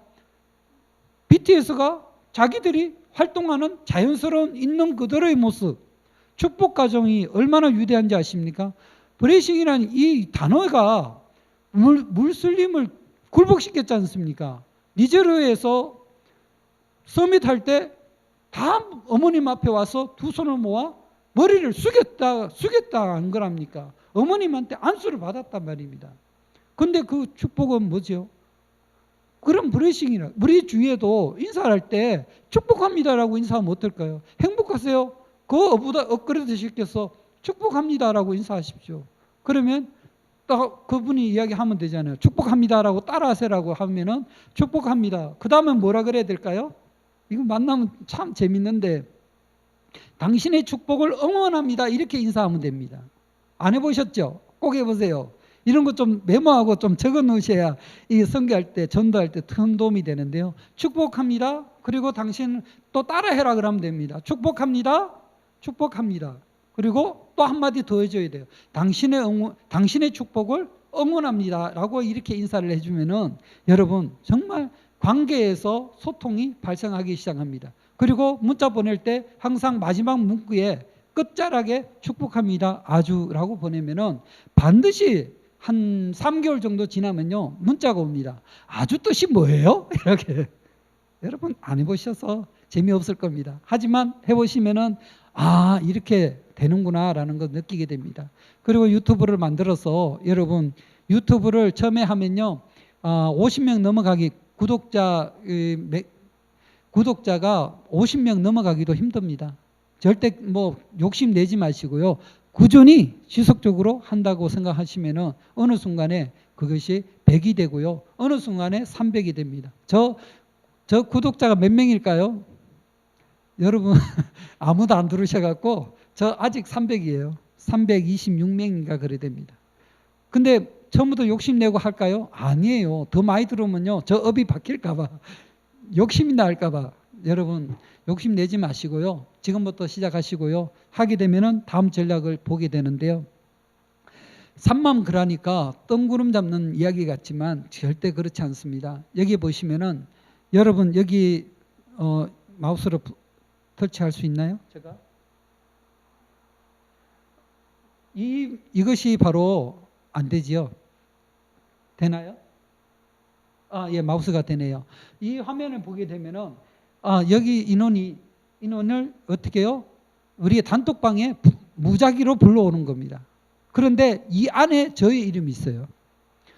BTS가 자기들이 활동하는 자연스러운 있는 그대로의 모습, 축복 가정이 얼마나 위대한지 아십니까? 브레이싱이라는 이 단어가 물슬림을 굴복시켰지 않습니까? 니제르에서 서밋 할 때 다 어머님 앞에 와서 두 손을 모아 머리를 숙였다 한 거랍니까? 어머님한테 안수를 받았단 말입니다. 근데 그 축복은 뭐죠? 그런 브레싱이라. 우리 주위에도 인사할 때 축복합니다라고 인사하면 어떨까요? 행복하세요? 그거보다 업그레이드 시켜서 축복합니다라고 인사하십시오. 그러면 딱 그분이 이야기하면 되잖아요. 축복합니다라고 따라하세요라고 하면은 축복합니다. 그 다음에 뭐라 그래야 될까요? 이거 만나면 참 재밌는데, 당신의 축복을 응원합니다. 이렇게 인사하면 됩니다. 안 해보셨죠? 꼭 해보세요. 이런 거 좀 메모하고 좀 적어 놓으셔야 이 선교할 때, 전도할 때 큰 도움이 되는데요. 축복합니다. 그리고 당신 또 따라해라 그러면 됩니다. 축복합니다. 축복합니다. 그리고 또 한마디 더 해줘야 돼요. 당신의 축복을 응원합니다. 라고 이렇게 인사를 해주면은 여러분 정말 관계에서 소통이 발생하기 시작합니다. 그리고 문자 보낼 때 항상 마지막 문구에 끝자락에 축복합니다. 아주라고 보내면은 반드시 한 3개월 정도 지나면요 문자가 옵니다. 아주 뜻이 뭐예요? 이렇게. 여러분 안 해보셔서 재미없을 겁니다. 하지만 해보시면은 이렇게 되는구나 라는 걸 느끼게 됩니다. 그리고 유튜브를 만들어서 여러분 유튜브를 처음에 하면요 50명 넘어가기, 구독자가 50명 넘어가기도 힘듭니다. 절대 뭐 욕심 내지 마시고요. 꾸준히 지속적으로 한다고 생각하시면은 어느 순간에 그것이 100이 되고요. 어느 순간에 300이 됩니다. 저 구독자가 몇 명일까요? 여러분 아무도 안 들으셔갖고 저 아직 300이에요. 326명인가 그래 됩니다. 근데 처음부터 욕심내고 할까요? 아니에요. 더 많이 들어오면요, 저 업이 바뀔까봐, 욕심이 날까봐. 여러분 욕심내지 마시고요, 지금부터 시작하시고요, 하게 되면은 다음 전략을 보게 되는데요. 산만 그러니까 뜬구름 잡는 이야기 같지만 절대 그렇지 않습니다. 여기 보시면은 여러분 여기 마우스로 터치할 수 있나요? 제가 이것이 바로 안 되지요. 되나요? 예, 마우스가 되네요. 이 화면을 보게 되면은 여기 인원을 어떻게 해요? 우리의 단톡방에 무작위로 불러오는 겁니다. 그런데 이 안에 저의 이름이 있어요.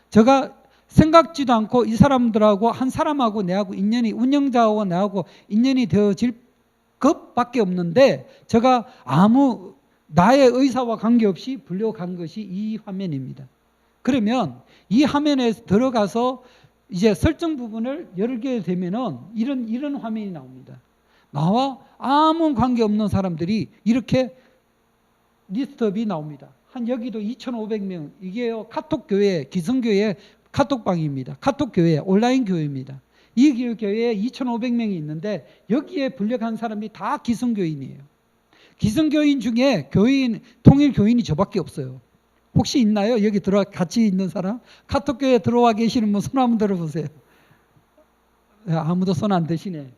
제가 생각지도 않고 이 사람들하고 한 사람하고 내하고 인연이, 운영자하고 나하고 인연이 되어질 것밖에 없는데 제가 아무 나의 의사와 관계없이 불려간 것이 이 화면입니다. 그러면 이 화면에 들어가서 이제 설정 부분을 열게 되면은 이런 화면이 나옵니다. 나와 아무 관계 없는 사람들이 이렇게 리스트업이 나옵니다. 한 여기도 2,500명, 이게요 카톡 교회, 기성교회 카톡방입니다. 카톡 교회, 온라인 교회입니다. 이 교회에 2,500명이 있는데 여기에 불려간 사람이 다 기성교인이에요. 기성교인 중에 교인, 통일교인이 저밖에 없어요. 혹시 있나요? 여기 들어와 같이 있는 사람? 카톡교회에 들어와 계시는 분 손 한번 들어보세요. 아무도 손 안 드시네.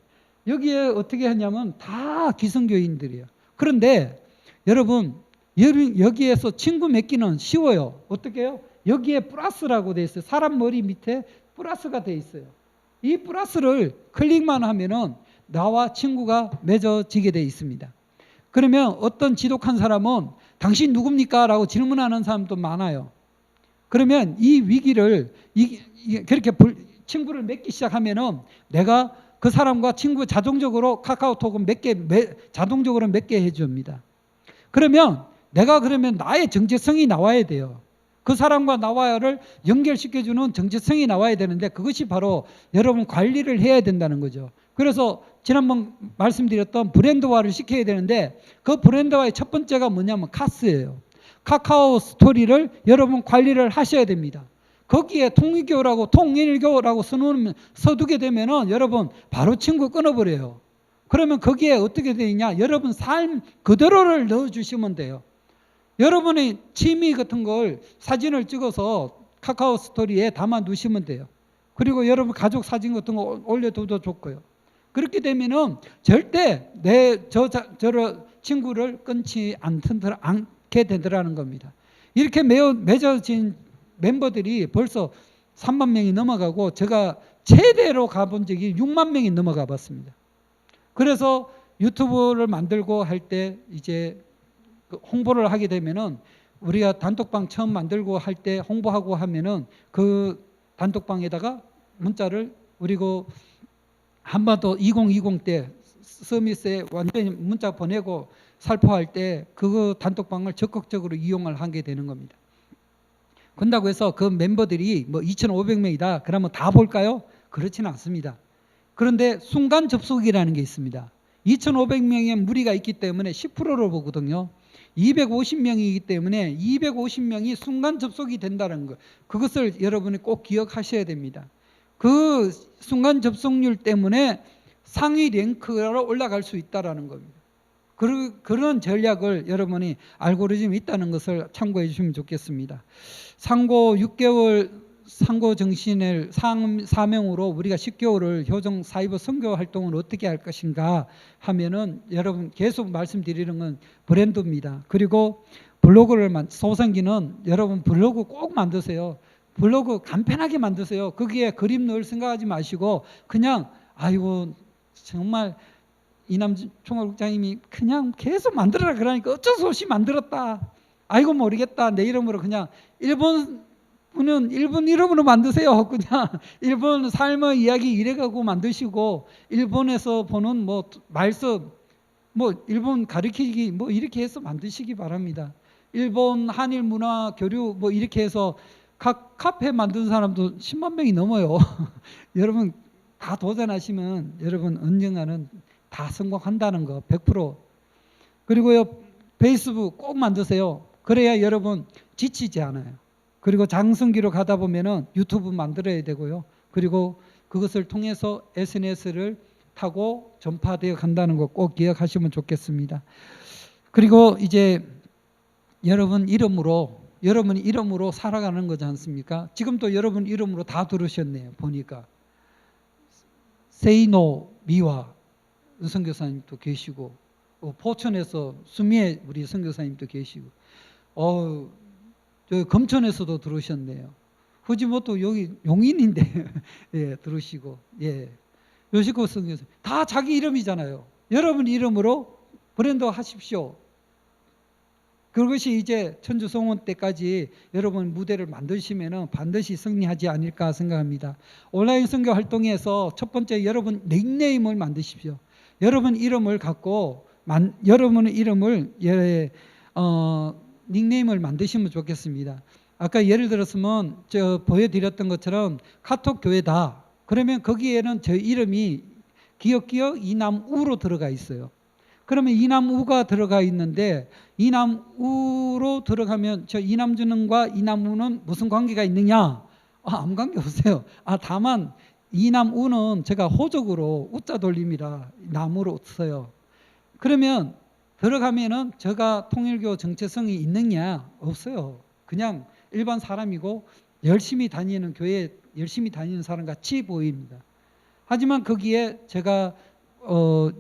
여기에 어떻게 하냐면 다 기성교인들이에요. 그런데 여러분 여기에서 친구 맺기는 쉬워요. 어떻게 해요? 여기에 플러스라고 돼 있어요. 사람 머리 밑에 플러스가 돼 있어요. 이 플러스를 클릭만 하면은 나와 친구가 맺어지게 돼 있습니다. 그러면 어떤 지독한 사람은 당신 누굽니까? 라고 질문하는 사람도 많아요. 그러면 이 위기를 그렇게 친구를 맺기 시작하면은 내가 그 사람과 친구 자동적으로 카카오톡은 자동적으로 맺게 해줍니다. 그러면 내가 그러면 나의 정체성이 나와야 돼요. 그 사람과 나와를 연결시켜주는 정체성이 나와야 되는데 그것이 바로 여러분 관리를 해야 된다는 거죠. 그래서 지난번 말씀드렸던 브랜드화를 시켜야 되는데 그 브랜드화의 첫 번째가 뭐냐면 카스예요. 카카오 스토리를 여러분 관리를 하셔야 됩니다. 거기에 통일교라고 써두게 되면은 여러분 바로 친구 끊어버려요. 그러면 거기에 어떻게 되느냐? 여러분 삶 그대로를 넣어주시면 돼요. 여러분의 취미 같은 걸 사진을 찍어서 카카오 스토리에 담아 두시면 돼요. 그리고 여러분 가족 사진 같은 거 올려둬도 좋고요. 그렇게 되면은 절대 저를 친구를 끊지 않게 되더라는 겁니다. 이렇게 맺어진 멤버들이 벌써 3만 명이 넘어가고 제가 최대로 가본 적이 6만 명이 넘어가 봤습니다. 그래서 유튜브를 만들고 할 때 이제 홍보를 하게 되면은 우리가 단톡방 처음 만들고 할 때 홍보하고 하면은 그 단톡방에다가 문자를 그리고 한반도 2020 때 서밋에 완전히 문자 보내고 살포할 때 그 단톡방을 적극적으로 이용을 하게 되는 겁니다. 그런다고 해서 그 멤버들이 뭐 2,500명이다 그러면 다 볼까요? 그렇지는 않습니다. 그런데 순간 접속이라는 게 있습니다. 2,500명의 무리가 있기 때문에 10%를 보거든요. 250명이기 때문에 250명이 순간 접속이 된다는 것, 그것을 여러분이 꼭 기억하셔야 됩니다. 그 순간 접속률 때문에 상위 랭크로 올라갈 수 있다는 겁니다. 그런 전략을 여러분이 알고리즘이 있다는 것을 참고해 주시면 좋겠습니다. 상고 6개월 상고 정신을 사명으로 우리가 10개월을 효정 사이버 선교 활동을 어떻게 할 것인가 하면은 여러분 계속 말씀드리는 건 브랜드입니다. 그리고 블로그를 소상기는 여러분 블로그 꼭 만드세요. 블로그 간편하게 만드세요. 거기에 그림 넣을 생각하지 마시고 그냥 아이고 정말 이남준 총괄국장님이 그냥 계속 만들어라 그러니까 어쩔 수 없이 만들었다. 아이고 모르겠다. 내 이름으로 그냥 일본 이름으로 만드세요. 그냥 일본 삶의 이야기 이래가고 만드시고 일본에서 보는 뭐 말씀 뭐 일본 가르치기 뭐 이렇게 해서 만드시기 바랍니다. 일본 한일 문화 교류 뭐 이렇게 해서 각 카페 만든 사람도 10만 명이 넘어요. 여러분 다 도전하시면 여러분 언젠가는 다 성공한다는 거 100%. 그리고요 페이스북 꼭 만드세요. 그래야 여러분 지치지 않아요. 그리고 장성기로 가다 보면은 유튜브 만들어야 되고요. 그리고 그것을 통해서 SNS를 타고 전파되어 간다는 거 꼭 기억하시면 좋겠습니다. 그리고 이제 여러분 이름으로 살아가는 거지 않습니까? 지금도 여러분 이름으로 다 들으셨네요. 보니까 세이노 미화 선교사님도 계시고, 포천에서 수미애 우리 선교사님도 계시고, 저 검천에서도 들으셨네요. 후지모토 여기 용인인데 예, 들으시고, 예, 요시코 선교사 다 자기 이름이잖아요. 여러분 이름으로 브랜드 하십시오. 그것이 이제 천주성원 때까지 여러분 무대를 만드시면은 반드시 승리하지 않을까 생각합니다. 온라인 선교 활동에서 첫 번째 여러분 닉네임을 만드십시오. 여러분 이름을 갖고 여러분의 이름을 닉네임을 만드시면 좋겠습니다. 아까 예를 들었으면 저 보여드렸던 것처럼 카톡 교회다. 그러면 거기에는 저 이름이 기억기억 이남우로 들어가 있어요. 그러면 이남우가 들어가 있는데 이남우로 들어가면 저 이남준과 이남우는 무슨 관계가 있느냐? 아무 관계 없어요. 다만 이남우는 제가 호적으로 우자 돌림이라 나무로 써요. 그러면 들어가면은 제가 통일교 정체성이 있느냐? 없어요. 그냥 일반 사람이고 열심히 다니는 교회 열심히 다니는 사람 같이 보입니다. 하지만 거기에 제가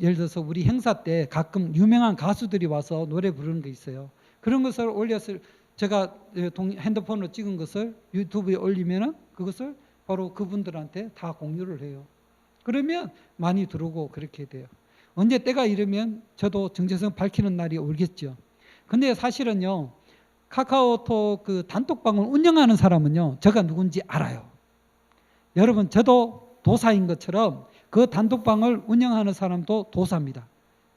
예를 들어서 우리 행사 때 가끔 유명한 가수들이 와서 노래 부르는 게 있어요. 그런 것을 올렸을 제가 핸드폰으로 찍은 것을 유튜브에 올리면은 그것을 바로 그분들한테 다 공유를 해요. 그러면 많이 들어오고 그렇게 돼요. 언제 때가 이르면 저도 정체성 밝히는 날이 오겠죠. 근데 사실은요, 카카오톡 그 단톡방을 운영하는 사람은요, 제가 누군지 알아요. 여러분, 저도 도사인 것처럼 그 단톡방을 운영하는 사람도 도사입니다.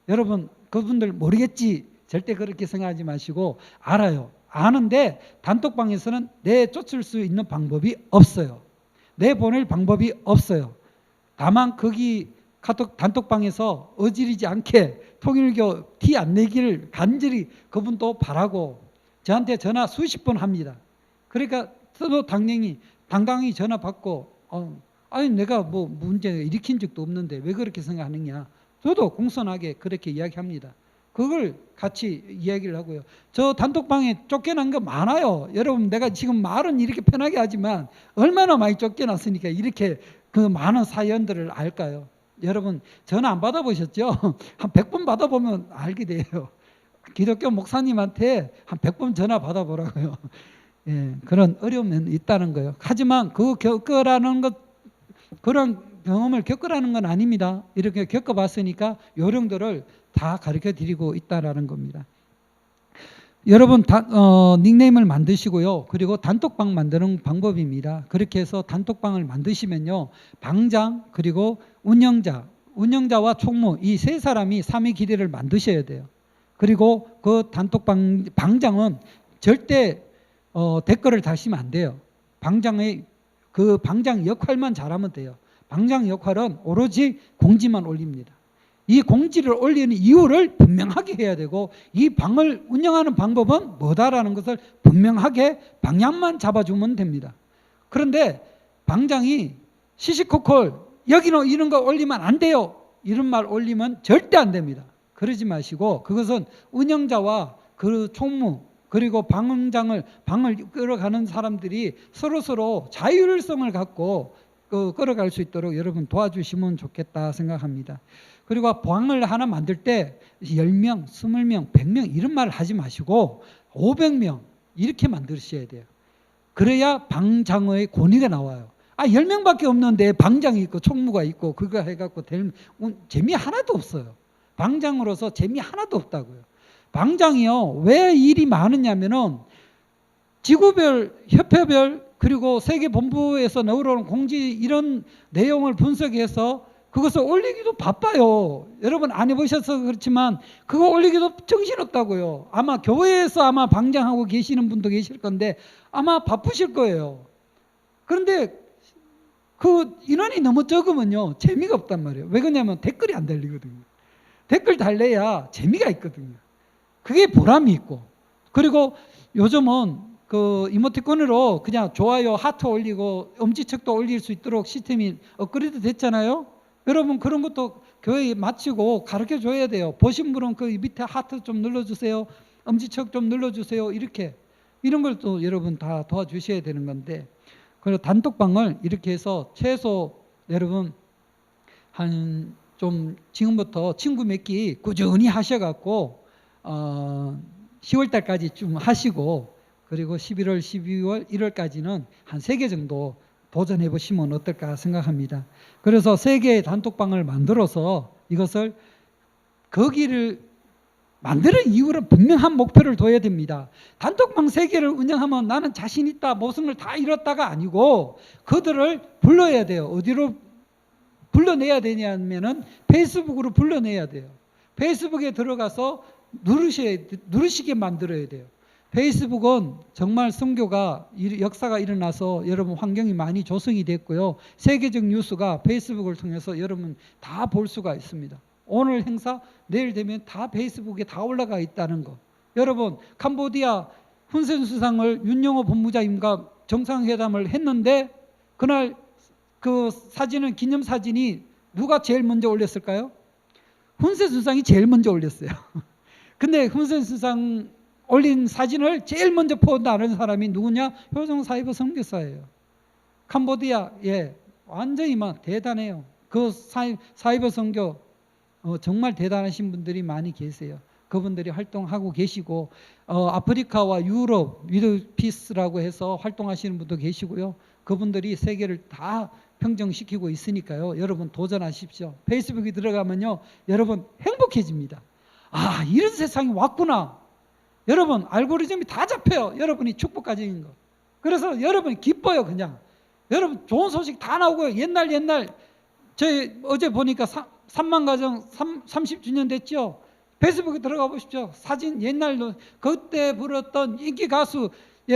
여러분, 그분들 모르겠지 절대 그렇게 생각하지 마시고 알아요. 아는데 단톡방에서는 내쫓을 수 있는 방법이 없어요. 내보낼 방법이 없어요. 다만 거기 카톡 단톡방에서 어지르지 않게 통일교 티 안 내기를 간절히 그분도 바라고 저한테 전화 수십 번 합니다. 그러니까 저도 당당히 전화 받고 아니 내가 뭐 문제 일으킨 적도 없는데 왜 그렇게 생각하느냐. 저도 공손하게 그렇게 이야기합니다. 그걸 같이 이야기를 하고요. 저 단톡방에 쫓겨난 거 많아요. 여러분, 내가 지금 말은 이렇게 편하게 하지만 얼마나 많이 쫓겨났으니까 이렇게 그 많은 사연들을 알까요? 여러분, 전화 안 받아보셨죠? 한 100번 받아보면 알게 돼요. 기독교 목사님한테 한 100번 전화 받아보라고요. 예, 그런 어려움은 있다는 거예요. 하지만 그 겪으라는 것, 그런 경험을 겪으라는 건 아닙니다. 이렇게 겪어봤으니까 요령들을 다 가르쳐 드리고 있다라는 겁니다. 여러분 닉네임을 만드시고요. 그리고 단톡방 만드는 방법입니다. 그렇게 해서 단톡방을 만드시면요, 방장 그리고 운영자와 총무 이 세 사람이 삼위 기대를 만드셔야 돼요. 그리고 그 단톡방 방장은 절대 댓글을 달시면 안 돼요. 그 방장 역할만 잘하면 돼요. 방장 역할은 오로지 공지만 올립니다. 이 공지를 올리는 이유를 분명하게 해야 되고 이 방을 운영하는 방법은 뭐다라는 것을 분명하게 방향만 잡아주면 됩니다. 그런데 방장이 시시콜콜 여기는 이런 거 올리면 안 돼요. 이런 말 올리면 절대 안 됩니다. 그러지 마시고 그것은 운영자와 그 총무 그리고 방을 끌어가는 사람들이 서로 자율성을 갖고 끌어갈 수 있도록 여러분 도와주시면 좋겠다 생각합니다. 그리고 방을 하나 만들 때 10명, 20명, 100명 이런 말을 하지 마시고 500명 이렇게 만드셔야 돼요. 그래야 방장의 권위가 나와요. 10명밖에 없는데 방장이 있고 총무가 있고 그거 해갖고 될 재미 하나도 없어요. 방장으로서 재미 하나도 없다고요. 방장이요, 왜 일이 많으냐면은 지구별, 협회별 그리고 세계본부에서 나오는 공지 이런 내용을 분석해서 그것을 올리기도 바빠요. 여러분 안 해보셔서 그렇지만 그거 올리기도 정신없다고요. 아마 교회에서 아마 방장하고 계시는 분도 계실 건데 아마 바쁘실 거예요. 그런데 그 인원이 너무 적으면요 재미가 없단 말이에요. 왜 그러냐면 댓글이 안 달리거든요. 댓글 달래야 재미가 있거든요. 그게 보람이 있고, 그리고 요즘은 그 이모티콘으로 그냥 좋아요, 하트 올리고 엄지척도 올릴 수 있도록 시스템이 업그레이드 됐잖아요. 여러분 그런 것도 교회에 마치고 가르쳐 줘야 돼요. 보신 분은 그 밑에 하트 좀 눌러주세요. 엄지척 좀 눌러주세요. 이렇게 이런 걸 또 여러분 다 도와주셔야 되는 건데, 그리고 단톡방을 이렇게 해서 최소 여러분 한 좀 지금부터 친구 맺기 꾸준히 하셔갖고 10월 달까지 좀 하시고, 그리고 11월, 12월, 1월까지는 한 3개 정도 도전해 보시면 어떨까 생각합니다. 그래서 3개의 단톡방을 만들어서 이것을 거기를 만드는 이유는 분명한 목표를 둬야 됩니다. 단톡방 3개를 운영하면 나는 자신 있다, 모든 걸 다 이뤘다가 아니고 그들을 불러야 돼요. 어디로 불러내야 되냐면은 페이스북으로 불러내야 돼요. 페이스북에 들어가서 누르시게 만들어야 돼요. 페이스북은 정말 선교가 역사가 일어나서 여러분 환경이 많이 조성이 됐고요. 세계적 뉴스가 페이스북을 통해서 여러분 다 볼 수가 있습니다. 오늘 행사 내일 되면 다 페이스북에 다 올라가 있다는 거. 여러분 캄보디아 훈센 수상을 윤영호 본부장님과 정상회담을 했는데 그날 그 사진은 기념사진이 누가 제일 먼저 올렸을까요? 훈센 수상이 제일 먼저 올렸어요. 근데 훈센 수상 올린 사진을 제일 먼저 포다는 사람이 누구냐? 효성 사이버 선교사예요. 캄보디아, 예, 완전히 막 대단해요. 그 사이버 선교 정말 대단하신 분들이 많이 계세요. 그분들이 활동하고 계시고 아프리카와 유럽 위드피스라고 해서 활동하시는 분도 계시고요. 그분들이 세계를 다 평정시키고 있으니까요. 여러분 도전하십시오. 페이스북에 들어가면요, 여러분 행복해집니다. 아, 이런 세상이 왔구나. 여러분 알고리즘이 다 잡혀요. 여러분이 축복 가진 거. 그래서 여러분이 기뻐요. 그냥 여러분 좋은 소식 다 나오고요. 옛날 저희 어제 보니까 3만 가정 30주년 됐죠. 페이스북에 들어가 보십시오. 사진 옛날로 그때 불렀던 인기 가수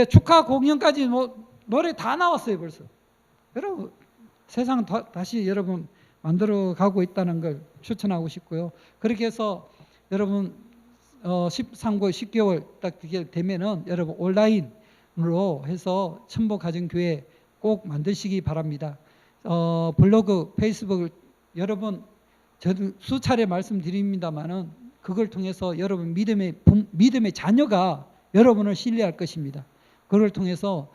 축하 공연까지 노래 다 나왔어요. 벌써. 여러분 세상 다시 여러분 만들어 가고 있다는 걸 추천하고 싶고요. 그렇게 해서 여러분 13개월, 10개월 딱 그게 되면은 여러분 온라인으로 해서 천보가정교회 꼭 만드시기 바랍니다. 블로그, 페이스북을 여러분 저도 수차례 말씀드립니다만은 그걸 통해서 여러분 믿음의 자녀가 여러분을 신뢰할 것입니다. 그걸 통해서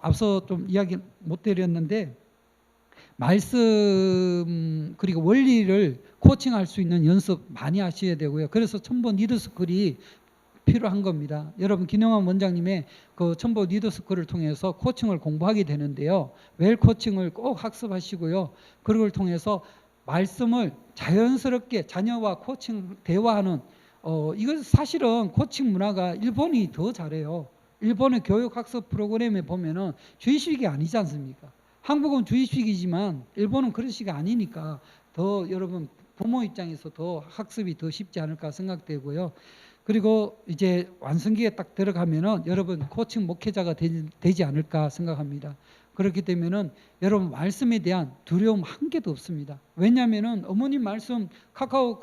앞서 좀 이야기 못 드렸는데 말씀 그리고 원리를 코칭할 수 있는 연습 많이 하셔야 되고요. 그래서 천보 리더스쿨이 필요한 겁니다. 여러분 김영환 원장님의 그 천보 리더스쿨을 통해서 코칭을 공부하게 되는데요. 웰 코칭을 꼭 학습하시고요. 그걸 통해서 말씀을 자연스럽게 자녀와 코칭 대화하는 이건 사실은 코칭 문화가 일본이 더 잘해요. 일본의 교육학습 프로그램에 보면은 주의식이 아니지 않습니까? 한국은 주의식이지만 일본은 그런 식이 아니니까 더 여러분 부모 입장에서 더 학습이 더 쉽지 않을까 생각되고요. 그리고 이제 완성기에 딱 들어가면은 여러분 코칭 목회자가 되지 않을까 생각합니다. 그렇기 때문에는 여러분 말씀에 대한 두려움 한 개도 없습니다. 왜냐하면은 어머님 말씀 카카오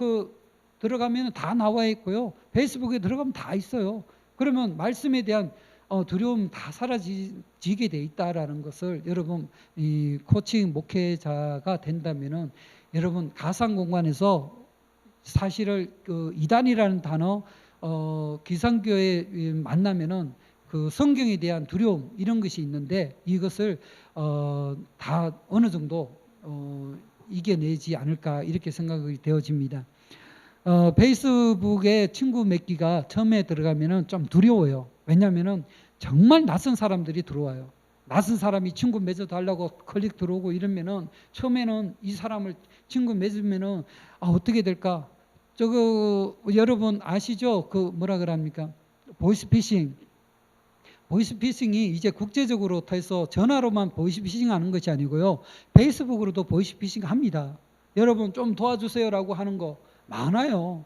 들어가면 다 나와 있고요. 페이스북에 들어가면 다 있어요. 그러면 말씀에 대한 두려움 다 사라지게 돼 있다라는 것을 여러분 이 코칭 목회자가 된다면은 여러분 가상 공간에서 사실을 이단이라는 단어 기상교회 만나면은 그 성경에 대한 두려움 이런 것이 있는데 이것을 다 어느 정도 이겨내지 않을까 이렇게 생각이 되어집니다. 페이스북에 친구 맺기가 처음에 들어가면은 좀 두려워요. 왜냐하면은 정말 낯선 사람들이 들어와요. 낯선 사람이 친구 맺어달라고 클릭 들어오고 이러면은 처음에는 이 사람을 친구 맺으면은 어떻게 될까? 저거 여러분 아시죠? 그 뭐라 그럽니까? 보이스피싱. 보이스피싱이 이제 국제적으로 해서 전화로만 보이스피싱 하는 것이 아니고요. 페이스북으로도 보이스피싱 합니다. 여러분 좀 도와주세요라고 하는 거 많아요.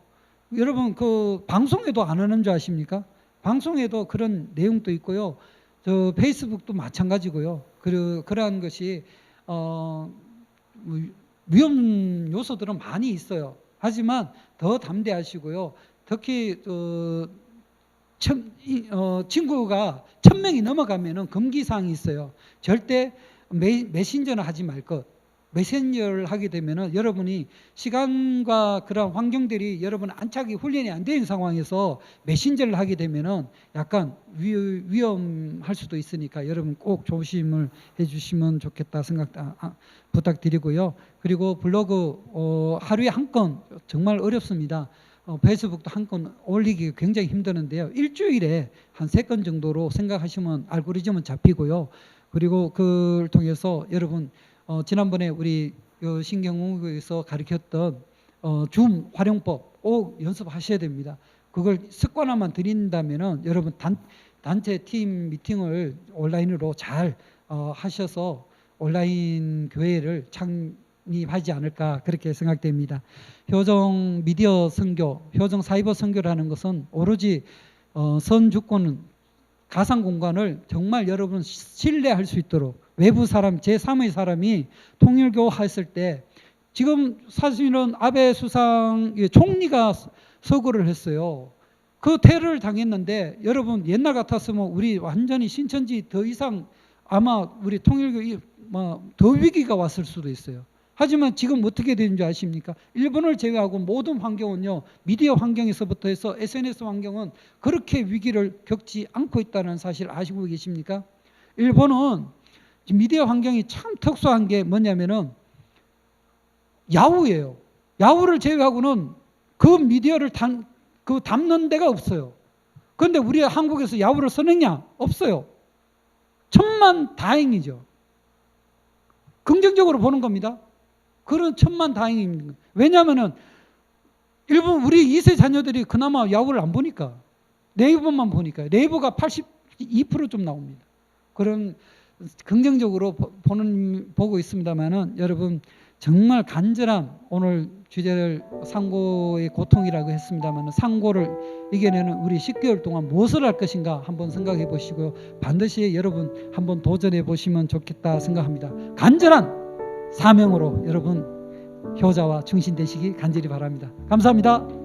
여러분 그 방송에도 안 하는 줄 아십니까? 방송에도 그런 내용도 있고요. 저 페이스북도 마찬가지고요. 그러한 것이 위험 요소들은 많이 있어요. 하지만 더 담대하시고요. 특히 친구가 1000명이 넘어가면은 금기사항이 있어요. 절대 메신저는 하지 말 것. 메신저를 하게 되면은 여러분이 시간과 그런 환경들이 여러분 안착이 훈련이 안 되는 상황에서 메신저를 하게 되면은 약간 위험할 수도 있으니까 여러분 꼭 조심을 해주시면 좋겠다 부탁드리고요. 그리고 블로그 하루에 한 건 정말 어렵습니다. 페이스북도 한 건 올리기 굉장히 힘드는데요. 일주일에 한 3건 정도로 생각하시면 알고리즘은 잡히고요. 그리고 그걸 통해서 여러분 지난번에 우리 신경공부에서 가르쳤던 줌 활용법 꼭 연습하셔야 됩니다. 그걸 습관화만 들인다면은 여러분 단체 팀 미팅을 온라인으로 잘 하셔서 온라인 교회를 창립하지 않을까 그렇게 생각됩니다. 효정 미디어 선교, 효정 사이버 선교라는 것은 오로지 선주권 가상 공간을 정말 여러분 신뢰할 수 있도록 외부 사람, 제3의 사람이 통일교 했을 때 지금 사실은 아베 수상 총리가 서거를 했어요. 그 테러를 당했는데 여러분 옛날 같았으면 우리 완전히 신천지 더 이상 아마 우리 통일교 더 위기가 왔을 수도 있어요. 하지만 지금 어떻게 되는지 아십니까? 일본을 제외하고 모든 환경은요, 미디어 환경에서부터 해서 SNS 환경은 그렇게 위기를 겪지 않고 있다는 사실 아시고 계십니까? 일본은 미디어 환경이 참 특수한 게 뭐냐면은 야후예요. 야후를 제외하고는 그 미디어를 담는 데가 없어요. 그런데 우리 한국에서 야후를 쓰느냐? 없어요. 천만 다행이죠. 긍정적으로 보는 겁니다. 그런 천만 다행입니다. 왜냐하면은 일본 우리 2세 자녀들이 그나마 야후를 안 보니까 네이버만 보니까 네이버가 82%좀 나옵니다. 그런 긍정적으로 보고 있습니다만은 여러분 정말 간절한 오늘 주제를 상고의 고통이라고 했습니다만 상고를 이겨내는 우리 10개월 동안 무엇을 할 것인가 한번 생각해 보시고요. 반드시 여러분 한번 도전해 보시면 좋겠다 생각합니다. 간절한 사명으로 여러분 효자와 충신되시기 간절히 바랍니다. 감사합니다.